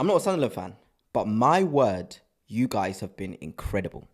I'm not a Sunderland fan, but my word, you guys have been incredible.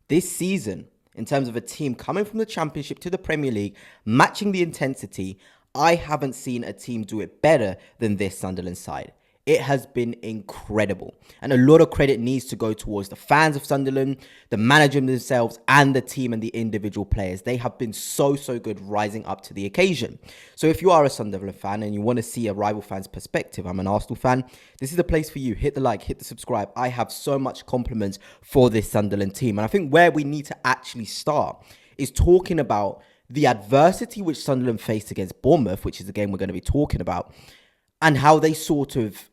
This season, in terms of a team coming from the Championship to the Premier League, matching the intensity, I haven't seen a team do it better than this Sunderland side. It has been incredible. And a lot of credit needs to go towards the fans of Sunderland, the manager themselves, and the team and the individual players. They have been so good rising up to the occasion. So if you are a Sunderland fan and you want to see a rival fan's perspective, I'm an Arsenal fan, this is the place for you. Hit the like, hit the subscribe. I have so much compliments for this Sunderland team. And I think where we need to actually start is talking about the adversity which Sunderland faced against Bournemouth, which is the game we're going to be talking about, and how they sort of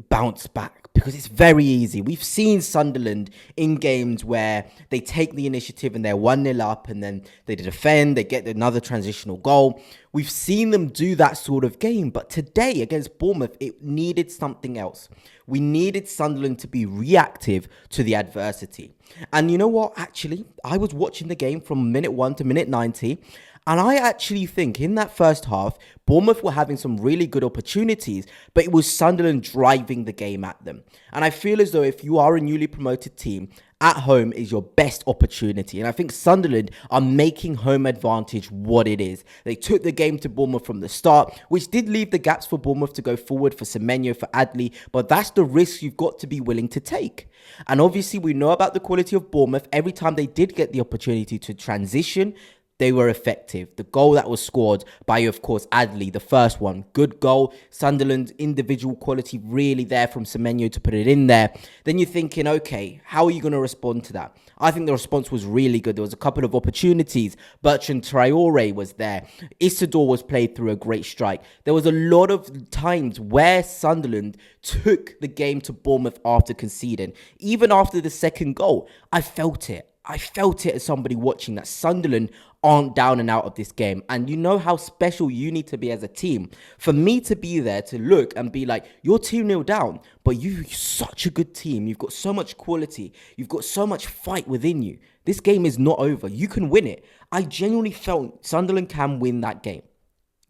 bounce back, because it's very easy. We've seen Sunderland in games where they take the initiative and they're 1-0 up and then they defend, they get another transitional goal. We've seen them do that sort of game, but today against Bournemouth, it needed something else. We needed Sunderland to be reactive to the adversity. And you know what? Actually, I was watching the game from minute 1 to minute 90, and I actually think in that first half, Bournemouth were having some really good opportunities, but it was Sunderland driving the game at them. And I feel as though if you are a newly promoted team, at home is your best opportunity. And I think Sunderland are making home advantage what it is. They took the game to Bournemouth from the start, which did leave the gaps for Bournemouth to go forward, for Semenyo, for Adley. But that's the risk you've got to be willing to take. And obviously we know about the quality of Bournemouth. Every time they did get the opportunity to transition, they were effective. The goal that was scored by, of course, Adley, the first one, good goal. Sunderland's individual quality really there from Semenyo to put it in there. Then you're thinking, okay, how are you going to respond to that? I think the response was really good. There was a couple of opportunities. Bertrand Traore was there. Isidore was played through a great strike. There was a lot of times where Sunderland took the game to Bournemouth after conceding. Even after the second goal, I felt it. I felt it as somebody watching that Sunderland aren't down and out of this game. And you know how special you need to be as a team. For me to be there to look and be like, you're 2-0 down, but you're such a good team. You've got so much quality. You've got so much fight within you. This game is not over. You can win it. I genuinely felt Sunderland can win that game.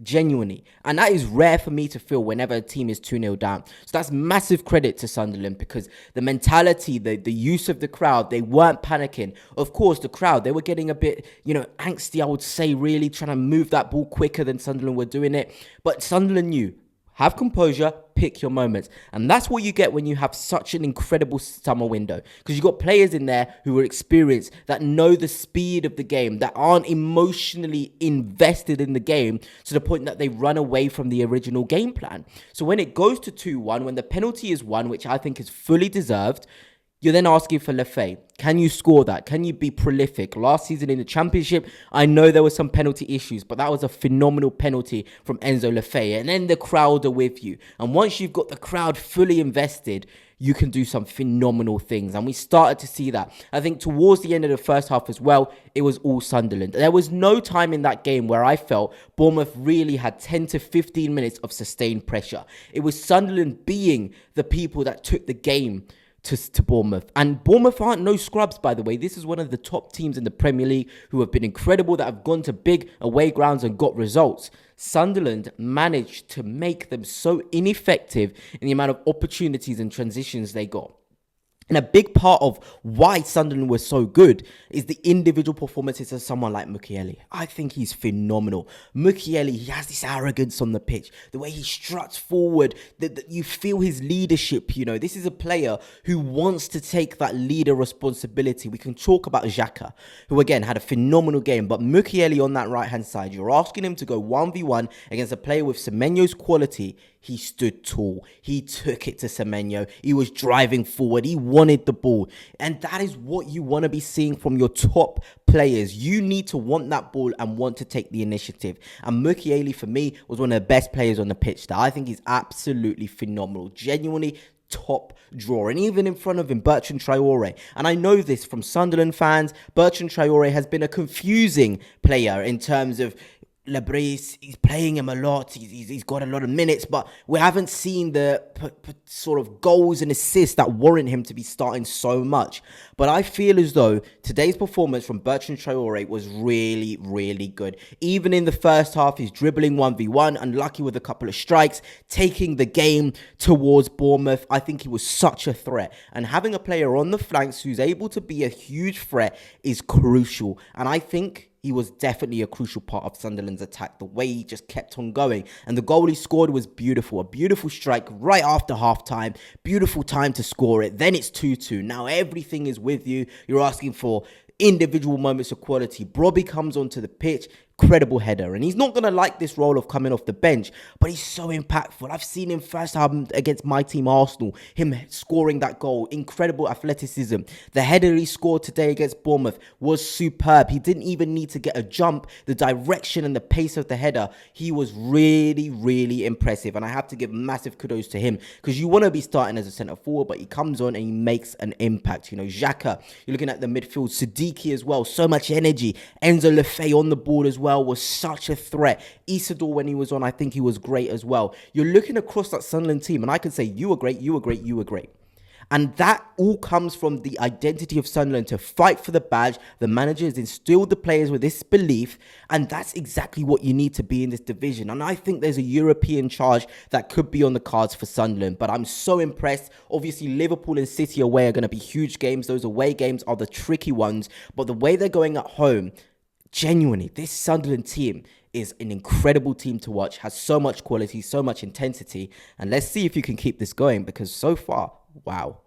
Genuinely. And that is rare for me to feel whenever a team is 2-0 down. So that's massive credit to Sunderland, because the mentality, the use of the crowd, they weren't panicking. Of course, the crowd, they were getting a bit, angsty, I would say, really trying to move that ball quicker than Sunderland were doing it. But Sunderland knew, have composure, pick your moments. And that's what you get when you have such an incredible summer window. Because you've got players in there who are experienced, that know the speed of the game, that aren't emotionally invested in the game to the point that they run away from the original game plan. So when it goes to 2-1, when the penalty is won, which I think is fully deserved, you're then asking for Lefebvre. Can you score that? Can you be prolific? Last season in the Championship, I know there were some penalty issues, but that was a phenomenal penalty from Enzo Lefebvre. And then the crowd are with you. And once you've got the crowd fully invested, you can do some phenomenal things. And we started to see that. I think towards the end of the first half as well, it was all Sunderland. There was no time in that game where I felt Bournemouth really had 10 to 15 minutes of sustained pressure. It was Sunderland being the people that took the game to Bournemouth. And Bournemouth aren't no scrubs, by the way. This is one of the top teams in the Premier League who have been incredible, that have gone to big away grounds and got results. Sunderland managed to make them so ineffective in the amount of opportunities and transitions they got. And a big part of why Sunderland was so good is the individual performances of someone like Mukiele. I think he's phenomenal. Mukiele, he has this arrogance on the pitch. The way he struts forward, that you feel his leadership, This is a player who wants to take that leader responsibility. We can talk about Xhaka, who again had a phenomenal game. But Mukiele on that right-hand side, you're asking him to go 1v1 against a player with Semenyo's quality. He stood tall. He took it to Semenyo. He was driving forward. He wanted the ball. And that is what you want to be seeing from your top players. You need to want that ball and want to take the initiative. And Mukiele, for me, was one of the best players on the pitch there. I think he's absolutely phenomenal. Genuinely top drawer. And even in front of him, Bertrand Traore. And I know this from Sunderland fans. Bertrand Traore has been a confusing player in terms of Lebris, he's playing him a lot. He's got a lot of minutes, but we haven't seen the sort of goals and assists that warrant him to be starting so much. But I feel as though today's performance from Bertrand Traore was really, really good. Even in the first half, he's dribbling 1v1, unlucky with a couple of strikes, taking the game towards Bournemouth. I think he was such a threat. And having a player on the flanks who's able to be a huge threat is crucial. And I think he was definitely a crucial part of Sunderland's attack, the way he just kept on going. And the goal he scored was beautiful. A beautiful strike right after half-time. Beautiful time to score it. Then it's 2-2. Now everything is with you. You're asking for individual moments of quality. Brobbey comes onto the pitch. Incredible header. And he's not going to like this role of coming off the bench, but he's so impactful. I've seen him first time against my team, Arsenal, him scoring that goal. Incredible athleticism. The header he scored today against Bournemouth was superb. He didn't even need to get a jump. The direction and the pace of the header, he was really, really impressive. And I have to give massive kudos to him, because you want to be starting as a centre forward, but he comes on and he makes an impact. You know, Xhaka, you're looking at the midfield, Siddiqui as well, so much energy. Enzo Lefebvre on the board as well was such a threat. Isidore, when he was on, I think he was great as well. You're looking across that Sunderland team, and I can say you were great, you were great, you were great. And that all comes from the identity of Sunderland to fight for the badge. The manager has instilled the players with this belief, and that's exactly what you need to be in this division. And I think there's a European charge that could be on the cards for Sunderland, but I'm so impressed. Obviously, Liverpool and City away are going to be huge games. Those away games are the tricky ones, but the way they're going at home, genuinely, this Sunderland team is an incredible team to watch, has so much quality, so much intensity, and let's see if you can keep this going, because so far, wow.